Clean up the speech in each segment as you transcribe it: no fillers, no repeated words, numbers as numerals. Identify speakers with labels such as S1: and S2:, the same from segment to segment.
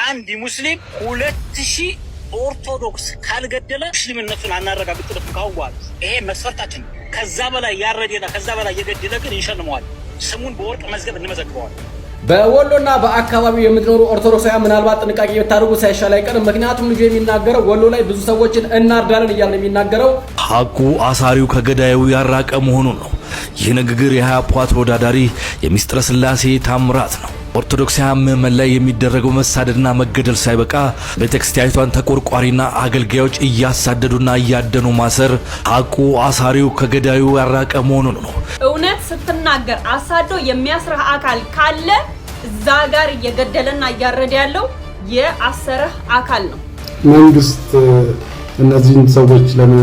S1: አንድ ሙስሊም 2000 ኦርቶዶክስ ካልገደለ ሙስሊምነቱን አናረጋግጥም ካውዋል። ይሄ መስፈርታችን። ከዛ በላይ ያረደና ከዛ በላይ የገደለ ግን ይሸልመዋል። ስሙን በወርቅ መዝገብ እንመዘግበዋል።
S2: በወሎና በአካባቢው የምትኖሩ ኦርቶዶክሳውያን ምናልባት ጥንቃቄ ብታደርጉ ሳይሻል አይቀርም። ምክንያቱም ልጁ የሚናገረው ወሎ ላይ ብዙ ሰዎችን እናርዳለን እያለ የሚናገረው
S3: ሐቁ አሳሪው ከገዳዩ ያራቀ መሆኑን ነው። ይህ ንግግር የ20 ተወዳዳሪ የሚስጥረ ሥላሴ ታምራት ነው። ኦርቶዶክሳውያን ምዕመናን ላይ የሚደረገው መሳደድና መገደል ሳይበቃ ቤተክርስቲያኒቷን ተቆርቋሪና አገልጋዮች እያሳደዱና እያደኑ ማሰር ሐቁ አሳሪው ከገዳዩ ያራቀ መሆኑን ነው።
S4: እውነት ስትናገር አሳዶ የሚያስረህ አካል ካለ እዛ ጋር እየገደለና እያረደ ያለው የአሰረህ አካል ነው።
S5: መንግስት እነዚህን ሰዎች ለምን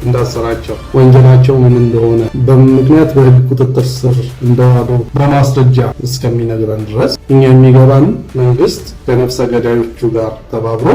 S5: እንዳሰራቸው ወንጀላቸው ምን እንደሆነ በምክንያት በህግ ቁጥጥር ስር እንደዋሉ በማስረጃ እስከሚነግረን ድረስ እኛ የሚገባን መንግስት ከነፍሰ ገዳዮቹ ጋር ተባብሮ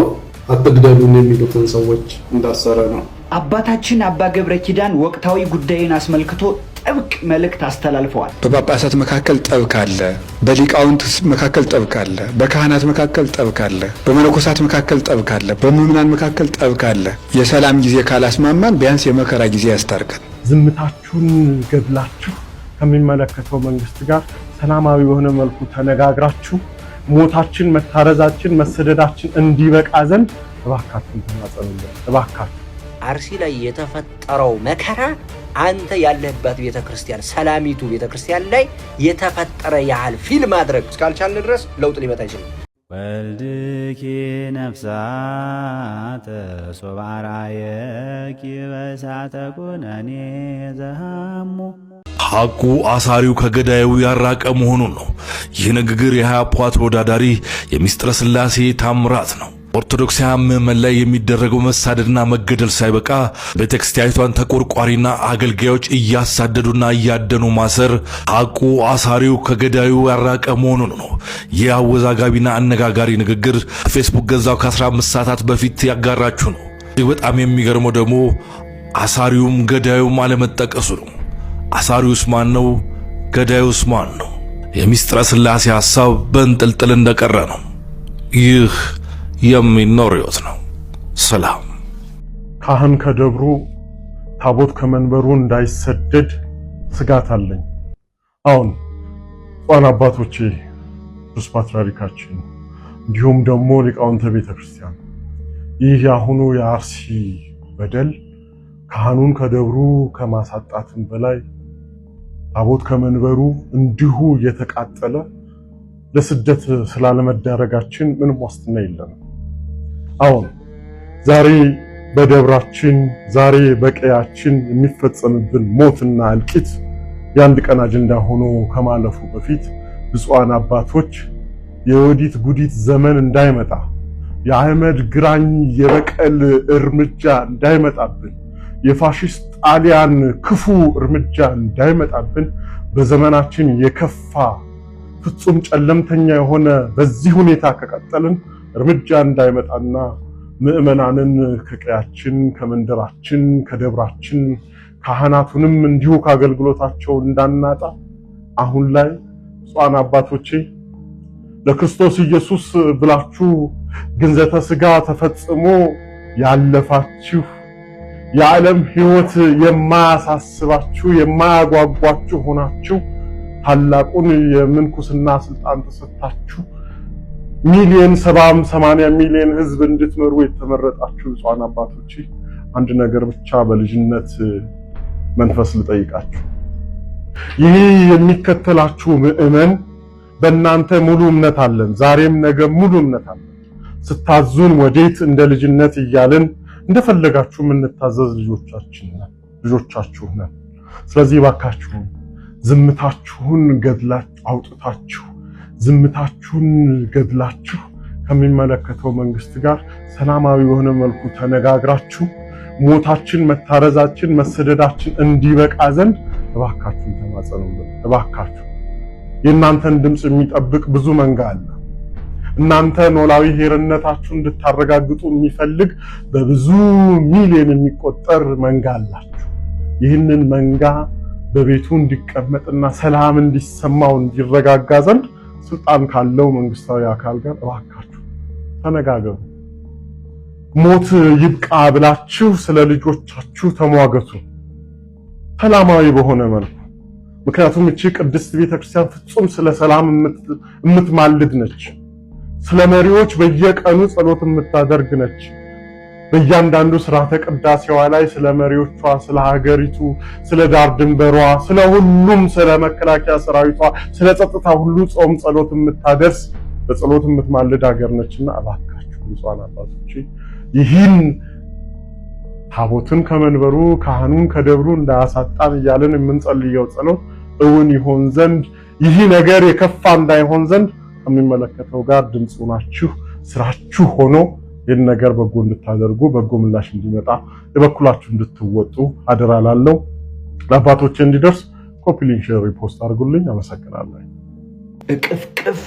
S5: አትግደሉን የሚሉትን ሰዎች እንዳሰረ ነው።
S6: አባታችን አባ ገብረ ኪዳን ወቅታዊ ጉዳይን አስመልክቶ ጥብቅ መልእክት አስተላልፈዋል።
S7: በጳጳሳት መካከል ጠብ ካለ፣ በሊቃውንት መካከል ጠብ ካለ፣ በካህናት መካከል ጠብ ካለ፣ በመነኮሳት መካከል ጠብ ካለ፣ በምዕመናን መካከል ጠብ ካለ የሰላም ጊዜ ካላስማማን ቢያንስ የመከራ ጊዜ ያስታርቀን።
S8: ዝምታችሁን ገድላችሁ ከሚመለከተው መንግስት ጋር ሰላማዊ በሆነ መልኩ ተነጋግራችሁ ሞታችን፣ መታረዛችን፣ መሰደዳችን እንዲበቃ ዘንድ እባካችሁን ተማጸኑልን። እባካችሁ
S9: አርሲ ላይ የተፈጠረው መከራ አንተ ያለህበት ቤተክርስቲያን ሰላሚቱ ቤተክርስቲያን ላይ የተፈጠረ ያህል ፊልም ማድረግ እስካልቻልን ድረስ ለውጥ ሊመጣ ይችላል።
S10: ወልድኪ ነፍሳተ ሶባራየኪ በሳተ ኩነኔ ዘሃሙ
S3: ሐቁ አሳሪው ከገዳዩ ያራቀ መሆኑን ነው። ይህ ንግግር የ20 ተወዳዳሪ የሚስጥረ ሥላሴ ታምራት ነው። ኦርቶዶክሳውያን ምዕመናን ላይ የሚደረገው መሳደድና መገደል ሳይበቃ ቤተክርስቲያኒቷን ተቆርቋሪና አገልጋዮች እያሳደዱና እያደኑ ማሰር ሐቁ አሳሪው ከገዳዩ ያራቀ መሆኑን ነው። ይህ አወዛጋቢና አነጋጋሪ ንግግር ፌስቡክ ገዛው ከ15 ሰዓታት በፊት ያጋራችሁ ነው። በጣም የሚገርመው ደግሞ አሳሪውም ገዳዩም አለመጠቀሱ ነው። አሳሪውስ ማን ነው? ገዳዩስ ማን ነው? የሚስጥረ ሥላሴ ሐሳብ በእንጥልጥል እንደቀረ ነው። ይህ የሚኖር ሕይወት ነው። ሰላም።
S8: ካህን ከደብሩ ታቦት ከመንበሩ እንዳይሰደድ ስጋት አለኝ። አሁን ጧን አባቶቼ ቅዱስ ፓትርያርካችን እንዲሁም ደግሞ ሊቃውንተ ቤተክርስቲያን ይህ ያሁኑ የአርሲ በደል ካህኑን ከደብሩ ከማሳጣትም በላይ ታቦት ከመንበሩ እንዲሁ እየተቃጠለ ለስደት ስላለመዳረጋችን ምንም ዋስትና የለም። አሁን ዛሬ በደብራችን ዛሬ በቀያችን የሚፈጸምብን ሞትና እልቂት የአንድ ቀን አጀንዳ ሆኖ ከማለፉ በፊት ብፁዓን አባቶች የወዲት ጉዲት ዘመን እንዳይመጣ የአህመድ ግራኝ የበቀል እርምጃ እንዳይመጣብን የፋሺስት ጣሊያን ክፉ እርምጃ እንዳይመጣብን በዘመናችን የከፋ ፍጹም ጨለምተኛ የሆነ በዚህ ሁኔታ ከቀጠልን እርምጃ እንዳይመጣና ምዕመናንን ከቀያችን ከመንደራችን ከደብራችን ካህናቱንም እንዲሁ ከአገልግሎታቸው እንዳናጣ አሁን ላይ ብፁዓን አባቶቼ ለክርስቶስ ኢየሱስ ብላችሁ ግንዘተ ሥጋ ተፈጽሞ ያለፋችሁ የዓለም ሕይወት የማያሳስባችሁ የማያጓጓችሁ ሆናችሁ ታላቁን የምንኩስና ስልጣን ተሰጣችሁ ሚሊዮን 70-80 ሚሊዮን ህዝብ እንድትመሩ የተመረጣችሁ ብፁዓን አባቶቼ አንድ ነገር ብቻ በልጅነት መንፈስ ልጠይቃችሁ። ይህ የሚከተላችሁ ምዕመን በእናንተ ሙሉ እምነት አለን። ዛሬም ነገ ሙሉ እምነት አለን። ስታዙን ወዴት እንደ ልጅነት እያልን እንደፈለጋችሁ የምንታዘዝ ልጆቻችሁ ነን። ስለዚህ ባካችሁ ዝምታችሁን ገድላችሁ አውጥታችሁ ዝምታችሁን ገድላችሁ ከሚመለከተው መንግስት ጋር ሰላማዊ በሆነ መልኩ ተነጋግራችሁ ሞታችን፣ መታረዛችን፣ መሰደዳችን እንዲበቃ ዘንድ እባካችሁን ተማጸኑልን። እባካችሁ የእናንተን ድምጽ የሚጠብቅ ብዙ መንጋ አለ። እናንተ ኖላዊ ሄርነታችሁን እንድታረጋግጡ የሚፈልግ በብዙ ሚሊዮን የሚቆጠር መንጋ አላችሁ። ይህንን መንጋ በቤቱ እንዲቀመጥና ሰላም እንዲሰማው እንዲረጋጋ ዘንድ ስልጣን ካለው መንግስታዊ አካል ጋር እባካችሁ ተነጋገሩ። ሞት ይብቃ ብላችሁ ስለ ልጆቻችሁ ተሟገቱ ሰላማዊ በሆነ መልኩ። ምክንያቱም እቺ ቅድስት ቤተክርስቲያን ፍጹም ስለ ሰላም የምትማልድ ነች። ስለ መሪዎች በየቀኑ ጸሎት የምታደርግ ነች። በእያንዳንዱ ስርዓተ ቅዳሴዋ ላይ ስለ መሪዎቿ፣ ስለ ሀገሪቱ፣ ስለ ዳር ድንበሯ፣ ስለ ሁሉም፣ ስለ መከላከያ ሰራዊቷ፣ ስለ ጸጥታ ሁሉ ጾም ጸሎት የምታደርስ በጸሎት የምትማልድ ሀገር ነችና እባካችሁ ብፁዓን አባቶች ይህን ታቦትን ከመንበሩ ካህኑን ከደብሩ እንዳያሳጣን እያልን የምንጸልየው ጸሎት እውን ይሆን ዘንድ ይህ ነገር የከፋ እንዳይሆን ዘንድ ከሚመለከተው ጋር ድምጽ ሆናችሁ ስራችሁ ሆኖ ይህን ነገር በጎ እንድታደርጉ በጎ ምላሽ እንዲመጣ የበኩላችሁ እንድትወጡ አደራ ላለው ለአባቶች እንዲደርስ ኮፒ ሊንክ ሼር ሪፖስት አድርጉልኝ። አመሰግናለሁ።
S6: እቅፍቅፍ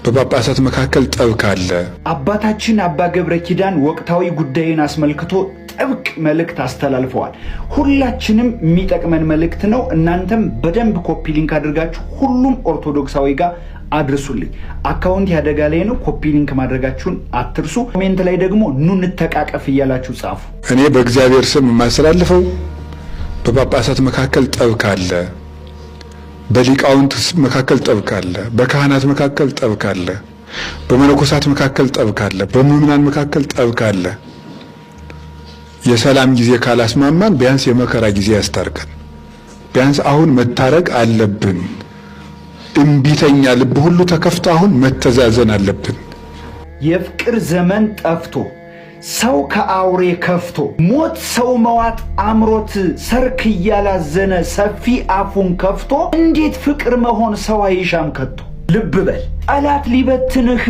S7: በጳጳሳት መካከል ጠብ ካለ
S6: አባታችን አባ ገብረ ኪዳን ወቅታዊ ጉዳይን አስመልክቶ ጥብቅ መልእክት አስተላልፈዋል። ሁላችንም የሚጠቅመን መልእክት ነው። እናንተም በደንብ ኮፒ ሊንክ አድርጋችሁ ሁሉም ኦርቶዶክሳዊ ጋር አድርሱልኝ። አካውንት ያደጋ ላይ ነው። ኮፒ ሊንክ ማድረጋችሁን አትርሱ። ኮሜንት ላይ ደግሞ ኑ እንተቃቀፍ እያላችሁ ጻፉ።
S7: እኔ በእግዚአብሔር ስም የማስተላልፈው በጳጳሳት መካከል ጠብ ካለ፣ በሊቃውንት መካከል ጠብ ካለ፣ በካህናት መካከል ጠብ ካለ፣ በመነኮሳት መካከል ጠብ ካለ፣ በምዕመናን መካከል ጠብ ካለ የሰላም ጊዜ ካላስማማን ቢያንስ የመከራ ጊዜ ያስታርቀን። ቢያንስ አሁን መታረቅ አለብን። እምቢተኛ ልብ ሁሉ ተከፍቶ አሁን መተዛዘን አለብን።
S6: የፍቅር ዘመን ጠፍቶ ሰው ከአውሬ ከፍቶ ሞት ሰው መዋጥ አምሮት ሰርክ እያላዘነ ሰፊ አፉን ከፍቶ እንዴት ፍቅር መሆን ሰው አይሻም ከቶ። ልብ በል ጠላት ሊበትንህ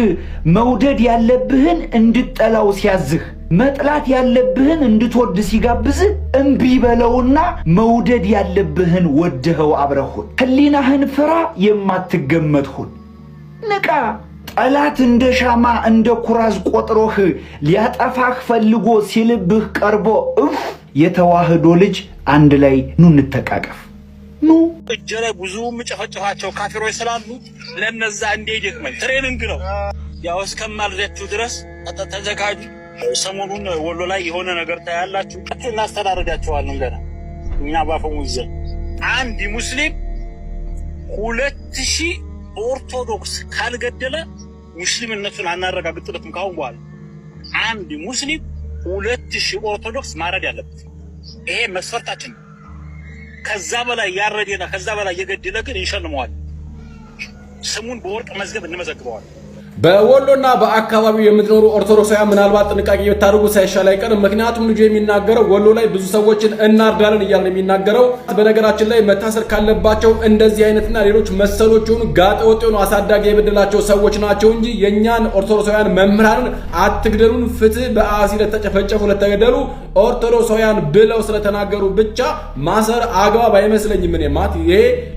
S6: መውደድ ያለብህን እንድጠላው ሲያዝህ፣ መጥላት ያለብህን እንድትወድ ሲጋብዝህ እምቢ በለውና መውደድ ያለብህን ወደኸው አብረሁን። ህሊናህን ፍራ የማትገመትሁን ንቃ። ጠላት እንደ ሻማ እንደ ኩራዝ ቆጥሮህ ሊያጠፋህ ፈልጎ ሲልብህ ቀርቦ የተዋህዶ ልጅ አንድ ላይ ኑ እንተቃቀፍ። ኑ
S1: እጄ ላይ ብዙ ምጨፈጨፋቸው ካፊሮች ስላሉ ለነዛ እንዲደክመኝ ትሬኒንግ ነው። ያው እስከማልደችሁ ድረስ ተዘጋጁ። ሰሞኑን ወሎ ላይ የሆነ ነገር ታያላችሁ። እናስተዳርጋቸዋለን። ገና እኛ ባፈሙዘ አንድ ሙስሊም 2000 ኦርቶዶክስ ካልገደለ ሙስሊምነቱን አናረጋግጥለትም። ካሁን በኋላ አንድ ሙስሊም 2000 ኦርቶዶክስ ማረድ ያለበት ይሄ መስፈርታችን። ከዛ በላይ ያረደና ከዛ በላይ የገደለ ግን ይሸልመዋል። ስሙን በወርቅ መዝገብ እንመዘግበዋለን።
S2: በወሎና በአካባቢው የምትኖሩ ኦርቶዶክሳውያን ምናልባት ጥንቃቄ ብታደርጉ ሳይሻል አይቀርም። ምክንያቱም ልጁ የሚናገረው ወሎ ላይ ብዙ ሰዎችን እናርዳለን እያለ የሚናገረው በነገራችን ላይ መታሰር ካለባቸው እንደዚህ አይነትና ሌሎች መሰሎች የሆኑ ጋጠወጥ የሆኑ አሳዳጊ የበደላቸው ሰዎች ናቸው እንጂ የኛን ኦርቶዶክሳውያን መምህራንን አትግደሉን፣ ፍትህ በአሲር ተጨፈጨፉ ለተገደሉ ኦርቶዶክሳውያን ብለው ስለተናገሩ ብቻ ማሰር አግባብ አይመስለኝም። እኔ ማለት ይሄ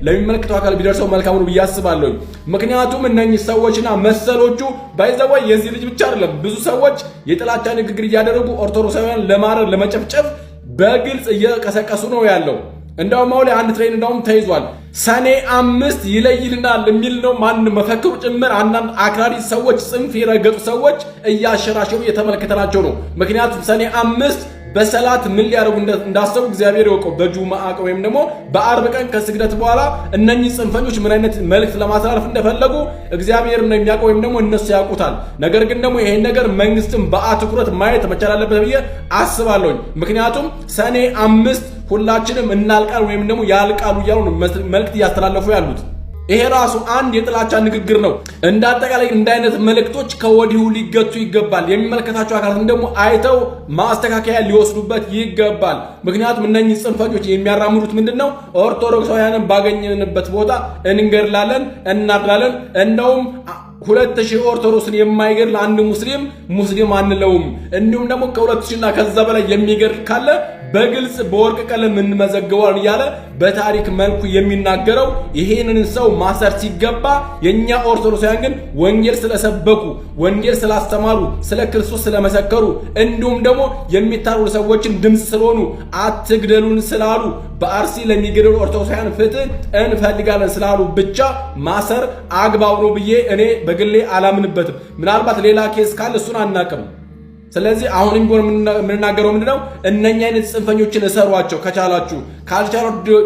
S2: ለሚመለከተው አካል ቢደርሰው መልካም ነው ብዬ አስባለሁ። ምክንያቱም እነኚህ ሰዎችና መሰሎቹ ባይዘው የዚህ ልጅ ብቻ አይደለም ብዙ ሰዎች የጥላቻ ንግግር እያደረጉ ኦርቶዶክሳውያን ለማረር ለመጨፍጨፍ በግልጽ እየቀሰቀሱ ነው ያለው። እንደውም አሁን አንድ ትሬን እንደውም ተይዟል። ሰኔ 5 ይለይልናል የሚል ነው ማን መፈክሩ ጭምር አንዳንድ አክራሪ ሰዎች ጽንፍ የረገጡ ሰዎች እያሸራሸሩ እየተመለከተናቸው ነው። ምክንያቱም ሰኔ 5 በሰላት ምን ሊያደርጉ እንዳሰቡ እግዚአብሔር ይወቀው። በጁማዓ ወይም ደግሞ በአርብ ቀን ከስግደት በኋላ እነኚህ ጽንፈኞች ምን አይነት መልእክት ለማስተላለፍ እንደፈለጉ እግዚአብሔር ነው የሚያውቀው፣ ወይም ደግሞ እነሱ ያውቁታል። ነገር ግን ደግሞ ይሄን ነገር መንግስትም በአትኩረት ማየት መቻል አለበት ብዬ አስባለሁ። ምክንያቱም ሰኔ 5 ሁላችንም እናልቃል ወይም ደግሞ ያልቃሉ እያሉ ነው መልእክት እያስተላለፉ ያሉት። ይሄ ራሱ አንድ የጥላቻ ንግግር ነው። እንዳጠቃላይ እንደ አይነት መልእክቶች ከወዲሁ ሊገቱ ይገባል። የሚመለከታቸው አካላት ደግሞ አይተው ማስተካከያ ሊወስዱበት ይገባል። ምክንያቱም እነኚህ ጽንፈኞች የሚያራምዱት ምንድነው? ኦርቶዶክሳውያንን ባገኘንበት ቦታ እንገድላለን፣ እናርዳለን። እንደውም 2000 ኦርቶዶክስን የማይገድል አንድ ሙስሊም አንለውም። እንዲሁም ደግሞ ከ2000 እና ከዛ በላይ የሚገድል ካለ በግልጽ በወርቅ ቀለም እንመዘግበዋለን እያለ በታሪክ መልኩ የሚናገረው ይሄንን ሰው ማሰር ሲገባ የኛ ኦርቶዶክሳውያን ግን ወንጌል ስለሰበኩ ወንጌል ስላስተማሩ ስለ ክርስቶስ ስለመሰከሩ እንዲሁም ደግሞ የሚታረዱ ሰዎችን ድምጽ ስለሆኑ አትግደሉን ስላሉ በአርሲ ለሚገደሉ ኦርቶዶክሳውያን ፍትህ እንፈልጋለን ስላሉ ብቻ ማሰር አግባብ ነው ብዬ እኔ በግሌ አላምንበትም። ምናልባት ሌላ ኬስ ካለ እሱን አናቅም። ስለዚህ አሁንም ቢሆን የምንናገረው ምንድነው እነኛ አይነት ጽንፈኞችን እሰሯቸው ከቻላችሁ፣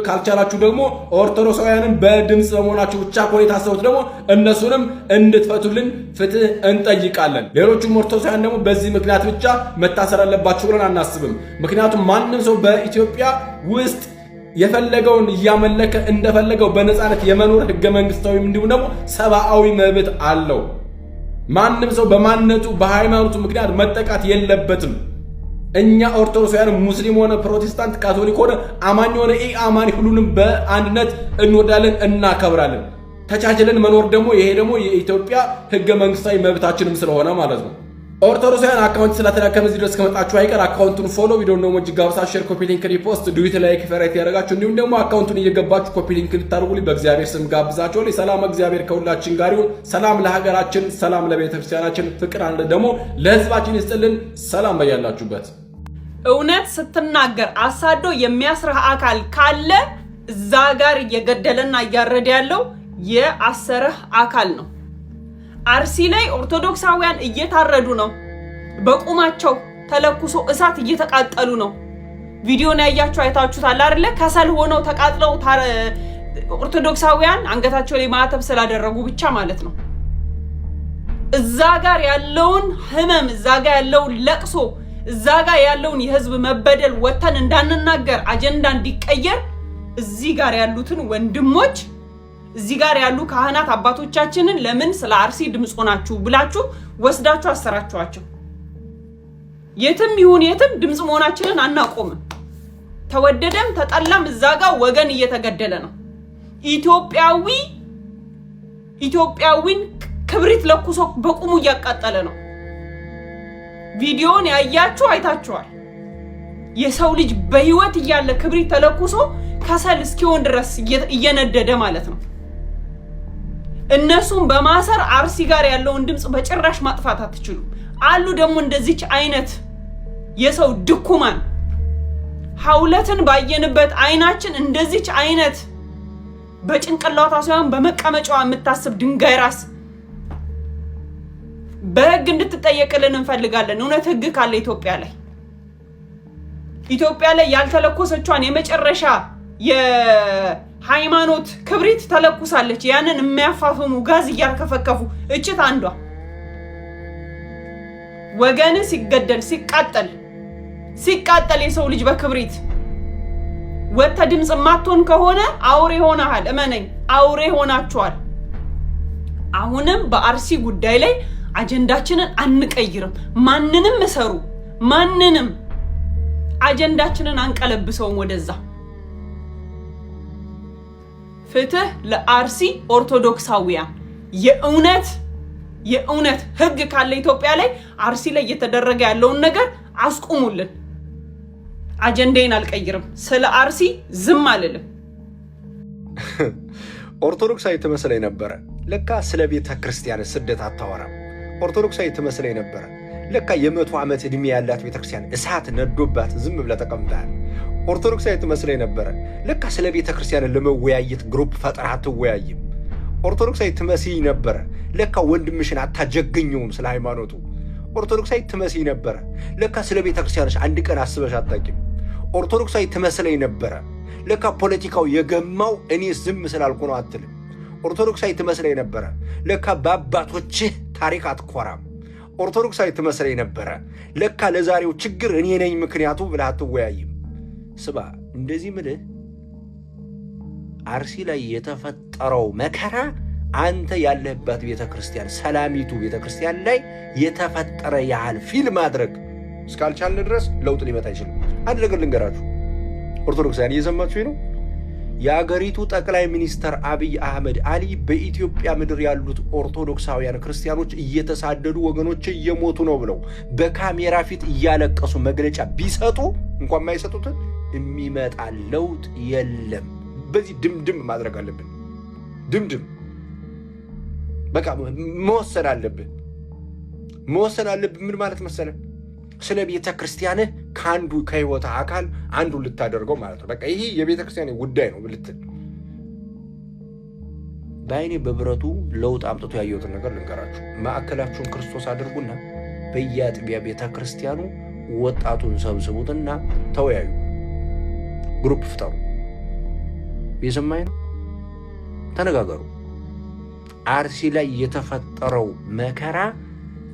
S2: ካልቻላችሁ ደግሞ ኦርቶዶክሳውያንን በድምጽ በመሆናችሁ ብቻ ኮኔ ታሰሩት ደግሞ እነሱንም እንድትፈቱልን ፍትህ እንጠይቃለን። ሌሎቹም ኦርቶዶክሳውያን ደግሞ በዚህ ምክንያት ብቻ መታሰር አለባችሁ ብለን አናስብም። ምክንያቱም ማንም ሰው በኢትዮጵያ ውስጥ የፈለገውን እያመለከ እንደፈለገው በነፃነት የመኖር ህገ መንግስታዊ እንዲሁም ደግሞ ሰብአዊ መብት አለው። ማንም ሰው በማንነቱ በሃይማኖቱ ምክንያት መጠቃት የለበትም። እኛ ኦርቶዶክሳውያን ሙስሊም ሆነ ፕሮቴስታንት፣ ካቶሊክ ሆነ አማኝ ሆነ ኢአማኒ ሁሉንም በአንድነት እንወዳለን፣ እናከብራለን። ተቻችለን መኖር ደግሞ ይሄ ደግሞ የኢትዮጵያ ህገ መንግስታዊ መብታችንም ስለሆነ ማለት ነው። ኦርቶዶክሳውያን አካውንት ስለተላከመ እዚህ ድረስ ከመጣችሁ አይቀር አካውንቱን ፎሎ፣ ቪዲዮውን ደግሞ እጅግ ጋብሳ ሼር፣ ኮፒ ሊንክ፣ ሪፖስት፣ ዱዊት፣ ላይክ፣ ፌቨራይት ያደረጋችሁ እንዲሁም ደግሞ አካውንቱን እየገባችሁ ኮፒ ሊንክ እንድታደርጉልኝ በእግዚአብሔር ስም ጋብዛችኋለሁ። ሰላም እግዚአብሔር ከሁላችን ጋር ይሁን። ሰላም ለሀገራችን፣ ሰላም ለቤተክርስቲያናችን፣ ፍቅር አንድ ደግሞ ለህዝባችን ይስጥልን። ሰላም በያላችሁበት።
S4: እውነት ስትናገር አሳዶ የሚያስርህ አካል ካለ እዛ ጋር እየገደለና እያረደ ያለው የአሰረህ አካል ነው። አርሲ ላይ ኦርቶዶክሳውያን እየታረዱ ነው። በቁማቸው ተለኩሶ እሳት እየተቃጠሉ ነው። ቪዲዮን ያያችሁ አይታችሁታል አይደለ? ከሰል ሆነው ተቃጥለው ኦርቶዶክሳውያን አንገታቸው ላይ ማተብ ስላደረጉ ብቻ ማለት ነው። እዛ ጋር ያለውን ህመም፣ እዛ ጋር ያለውን ለቅሶ፣ እዛ ጋር ያለውን የህዝብ መበደል ወተን እንዳንናገር አጀንዳ እንዲቀየር እዚህ ጋር ያሉትን ወንድሞች እዚህ ጋር ያሉ ካህናት አባቶቻችንን ለምን ስለ አርሲ ድምጽ ሆናችሁ ብላችሁ ወስዳችሁ አሰራችኋቸው? የትም ይሁን የትም ድምጽ መሆናችንን አናቆምም። ተወደደም ተጠላም እዛ ጋር ወገን እየተገደለ ነው። ኢትዮጵያዊን ክብሪት ለኩሶ በቁሙ እያቃጠለ ነው። ቪዲዮን ያያችሁ አይታችኋል። የሰው ልጅ በህይወት እያለ ክብሪት ተለኩሶ ከሰል እስኪሆን ድረስ እየነደደ ማለት ነው። እነሱም በማሰር አርሲ ጋር ያለውን ድምጽ በጭራሽ ማጥፋት አትችሉም። አሉ ደግሞ እንደዚች አይነት የሰው ድኩማን ሐውለትን ባየንበት አይናችን እንደዚች አይነት በጭንቅላቷ ሳይሆን በመቀመጫዋ የምታስብ ድንጋይ ራስ በህግ እንድትጠየቅልን እንፈልጋለን። እውነት ህግ ካለ ኢትዮጵያ ላይ ያልተለኮሰቿን የመጨረሻ የሃይማኖት ክብሪት ተለኩሳለች። ያንን የሚያፋፍሙ ጋዝ እያርከፈከፉ እችት አንዷ ወገን ሲገደል ሲቃጠል የሰው ልጅ በክብሪት ወተ ድምጽ ማቶን ከሆነ አውሬ ሆነሃል። እመነኝ አውሬ ሆናችኋል። አሁንም በአርሲ ጉዳይ ላይ አጀንዳችንን አንቀይርም። ማንንም እሰሩ፣ ማንንም አጀንዳችንን አንቀለብሰውም ወደዛ። ፍትህ ለአርሲ ኦርቶዶክሳውያን። የእውነት ህግ ካለ ኢትዮጵያ ላይ አርሲ ላይ እየተደረገ ያለውን ነገር አስቁሙልን። አጀንዳዬን አልቀይርም። ስለ አርሲ ዝም አልልም።
S9: ኦርቶዶክሳዊ ትመስለኝ ነበረ። ለካ ስለ ቤተ ክርስቲያን ስደት አታወራም። ኦርቶዶክሳዊ ትመስለኝ ነበረ። ለካ የ100 ዓመት ዕድሜ ያላት ቤተክርስቲያን እሳት ነዶባት ዝም ብለህ ተቀምጠሃል። ኦርቶዶክሳዊ ትመስለኝ ነበረ። ለካ ስለ ቤተክርስቲያን ለመወያየት ግሩፕ ፈጥረህ አትወያይም። ኦርቶዶክሳዊ ትመስይ ነበረ። ለካ ወንድምሽን አታጀግኙም ስለ ሃይማኖቱ። ኦርቶዶክሳዊ ትመስይ ነበረ። ለካ ስለ ቤተክርስቲያንሽ አንድ ቀን አስበሽ አታውቂም። ኦርቶዶክሳዊ ትመስለኝ ነበረ። ለካ ፖለቲካው የገማው እኔ ዝም ስላልኩ ነው አትልም። ኦርቶዶክሳዊ ትመስለኝ ነበረ። ለካ በአባቶችህ ታሪክ አትኮራም። ኦርቶዶክሳዊ ትመስለኝ ነበረ። ለካ ለዛሬው ችግር እኔ ነኝ ምክንያቱ ብለህ አትወያይም። ስባ እንደዚህ ምልህ አርሲ ላይ የተፈጠረው መከራ አንተ ያለህበት ቤተክርስቲያን ሰላሚቱ ቤተክርስቲያን ላይ የተፈጠረ ያህል ፊልም ማድረግ እስካልቻልን ድረስ ለውጥ ሊመጣ አይችልም። አንድ ነገር ልንገራችሁ ኦርቶዶክሳውያን፣ እየሰማችሁ ነው። የአገሪቱ ጠቅላይ ሚኒስትር አብይ አህመድ አሊ በኢትዮጵያ ምድር ያሉት ኦርቶዶክሳውያን ክርስቲያኖች እየተሳደዱ ወገኖች እየሞቱ ነው ብለው በካሜራ ፊት እያለቀሱ መግለጫ ቢሰጡ እንኳን የማይሰጡትን የሚመጣ ለውጥ የለም። በዚህ ድምድም ማድረግ አለብን። ድምድም በቃ መወሰን አለብን። ምን ማለት መሰለ? ስለ ቤተ ክርስቲያንህ ከአንዱ ከህይወት አካል አንዱ ልታደርገው ማለት ነው። በቃ ይሄ የቤተ ክርስቲያን ጉዳይ ነው ልትል። በአይኔ በብረቱ ለውጥ አምጥቶ ያየሁትን ነገር ልንገራችሁ። ማዕከላችሁን ክርስቶስ አድርጉና በየአጥቢያ ቤተ ክርስቲያኑ ወጣቱን ሰብስቡትና ተወያዩ። ግሩፕ ፍጠሩ። የሰማይ ነው። ተነጋገሩ። አርሲ ላይ የተፈጠረው መከራ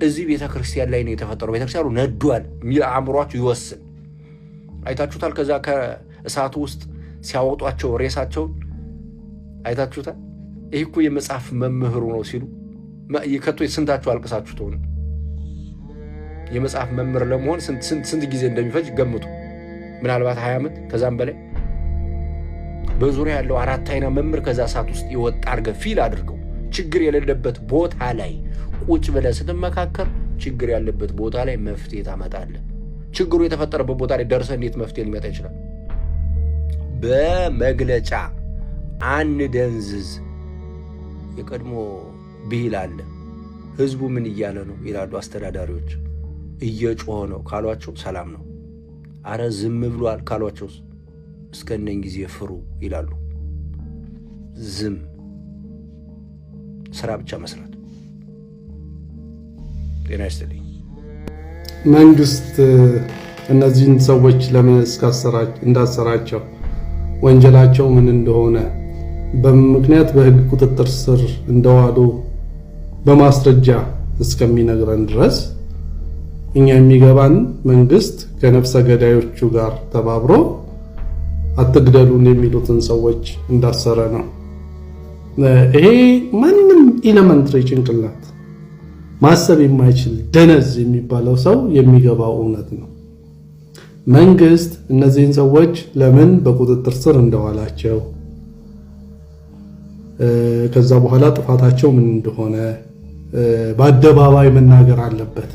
S9: እዚህ ቤተ ክርስቲያን ላይ ነው የተፈጠረው። ቤተ ክርስቲያኑ ነዷል የሚል አእምሯችሁ ይወስን። አይታችሁታል። ከዛ ከእሳቱ ውስጥ ሲያወጧቸው ሬሳቸውን አይታችሁታል። ይህ እኮ የመጽሐፍ መምህሩ ነው ሲሉ ከቶ ስንታችሁ አልቅሳችሁ ትሆኑ። የመጽሐፍ መምህር ለመሆን ስንት ጊዜ እንደሚፈጅ ገምቱ። ምናልባት 20 ዓመት ከዛም በላይ። በዙሪያ ያለው 4 አይና መምህር ከዛ እሳት ውስጥ ይወጣ አድርገህ ፊል አድርገው። ችግር የሌለበት ቦታ ላይ ቁጭ ብለህ ስትመካከር ችግር ያለበት ቦታ ላይ መፍትሄ ታመጣለህ። ችግሩ የተፈጠረበት ቦታ ላይ ደርሰህ እንዴት መፍትሄ ሊመጣ ይችላል? በመግለጫ አንደንዝዝ። የቀድሞ ብሂል አለ። ህዝቡ ምን እያለ ነው ይላሉ አስተዳዳሪዎች። እየጮኸ ነው ካሏቸው ሰላም ነው። አረ ዝም ብሏል ካሏቸው እስከነን ጊዜ ፍሩ ይላሉ። ዝም፣ ስራ ብቻ መስራት። ጤና ይስጥልኝ።
S5: መንግስት እነዚህን ሰዎች ለምን እንዳሰራቸው ወንጀላቸው ምን እንደሆነ በምክንያት በህግ ቁጥጥር ስር እንደዋሉ በማስረጃ እስከሚነግረን ድረስ እኛ የሚገባን መንግስት ከነፍሰ ገዳዮቹ ጋር ተባብሮ አትግደሉን የሚሉትን ሰዎች እንዳሰረ ነው። ይሄ ማንም ኤሌመንተሪ ጭንቅላት ማሰብ የማይችል ደነዝ የሚባለው ሰው የሚገባው እውነት ነው። መንግስት እነዚህን ሰዎች ለምን በቁጥጥር ስር እንደዋላቸው ከዛ በኋላ ጥፋታቸው ምን እንደሆነ በአደባባይ መናገር አለበት።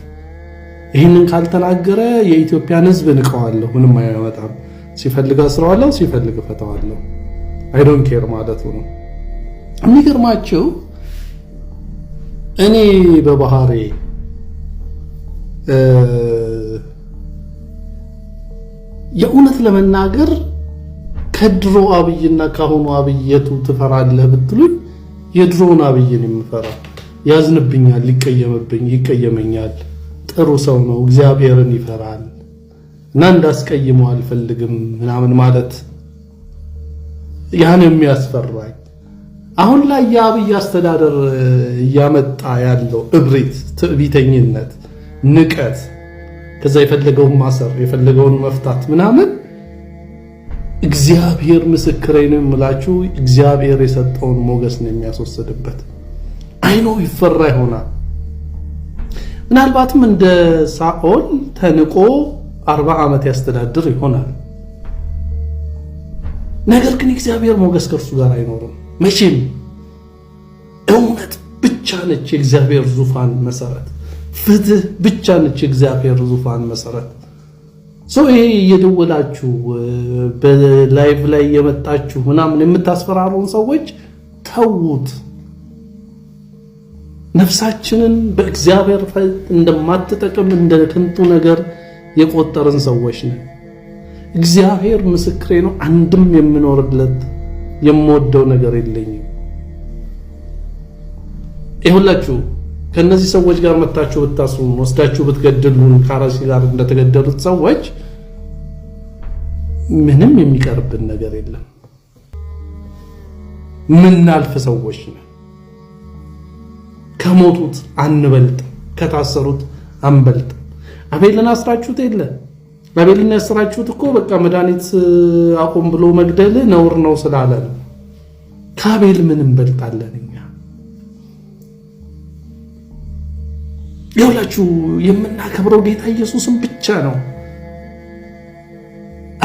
S5: ይህንን ካልተናገረ የኢትዮጵያን ህዝብ ንቀዋለሁ፣ ምንም አይመጣም፣ ሲፈልግ አስረዋለሁ፣ ሲፈልግ ፈታዋለሁ፣ አይ ዶንት ኬር ማለቱ ነው። የሚገርማችሁ እኔ በባህሬ የእውነት ለመናገር ከድሮ አብይና ካሁኑ አብይ የቱ ትፈራለህ ብትሉኝ የድሮውን አብይን የምፈራው። ያዝንብኛል፣ ይቀየመኛል፣ ጥሩ ሰው ነው፣ እግዚአብሔርን ይፈራል እና እንዳስቀይመው አልፈልግም ምናምን ማለት ያን የሚያስፈራኝ። አሁን ላይ የአብይ አስተዳደር እያመጣ ያለው እብሪት፣ ትዕቢተኝነት፣ ንቀት፣ ከዛ የፈለገውን ማሰር የፈለገውን መፍታት ምናምን እግዚአብሔር ምስክሬ ነው የምላችሁ፣ እግዚአብሔር የሰጠውን ሞገስ ነው የሚያስወስድበት። አይኖ ይፈራ ይሆናል። ምናልባትም እንደ ሳኦል ተንቆ 40 ዓመት ያስተዳድር ይሆናል። ነገር ግን እግዚአብሔር ሞገስ ከእርሱ ጋር አይኖርም መቼም። እውነት ብቻ ነች የእግዚአብሔር ዙፋን መሰረት፣ ፍትህ ብቻ ነች የእግዚአብሔር ዙፋን መሰረት። ይሄ እየደወላችሁ በላይቭ ላይ የመጣችሁ ምናምን የምታስፈራሩን ሰዎች ተውት። ነፍሳችንን በእግዚአብሔር ፊት እንደማትጠቅም እንደ ከንቱ ነገር የቆጠርን ሰዎች ነን። እግዚአብሔር ምስክሬ ነው፣ አንድም የምኖርለት የምወደው ነገር የለኝም። ይሁላችሁ ከነዚህ ሰዎች ጋር መታችሁ ብታስሩን ወስዳችሁ ብትገድሉን ካራሲ ጋር እንደተገደሉት ሰዎች ምንም የሚቀርብን ነገር የለም። ምናልፍ ሰዎች ነን። ከሞቱት አንበልጥ፣ ከታሰሩት አንበልጥ። አቤልን አስራችሁት የለ አቤልን ያስራችሁት እኮ በቃ መድኃኒት አቁም ብሎ መግደል ነውር ነው ስላለ ነው። ከአቤል ምን እንበልጣለን እኛ? ይኸውላችሁ የምናከብረው ጌታ ኢየሱስን ብቻ ነው።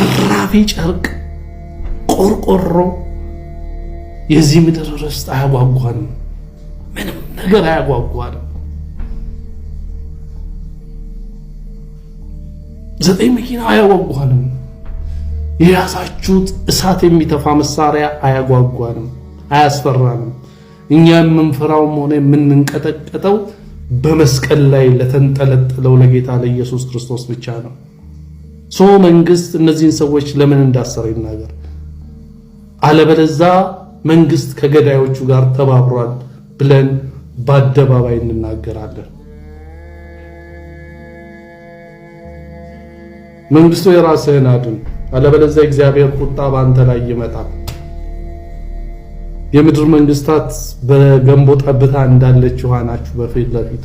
S5: እራፊ ጨርቅ፣ ቆርቆሮ፣ የዚህ ምድር ርስት አያጓጓንም። ምንም ነገር አያጓጓንም። 9 መኪና አያጓጓንም። የያዛችሁት እሳት የሚተፋ መሳሪያ አያጓጓንም፣ አያስፈራንም። እኛ የምንፈራውም ሆነ የምንንቀጠቀጠው በመስቀል ላይ ለተንጠለጠለው ለጌታ ለኢየሱስ ክርስቶስ ብቻ ነው። መንግስት እነዚህን ሰዎች ለምን እንዳሰረ ይናገር። አለበለዚያ መንግስት ከገዳዮቹ ጋር ተባብሯል ብለን በአደባባይ እንናገራለን። መንግስቱ የራስህን አድን፣ አለበለዚያ እግዚአብሔር ቁጣ ባንተ ላይ ይመጣል። የምድር መንግስታት በገንቦ ጠብታ እንዳለች ውሃ ናችሁ በፊት ለፊት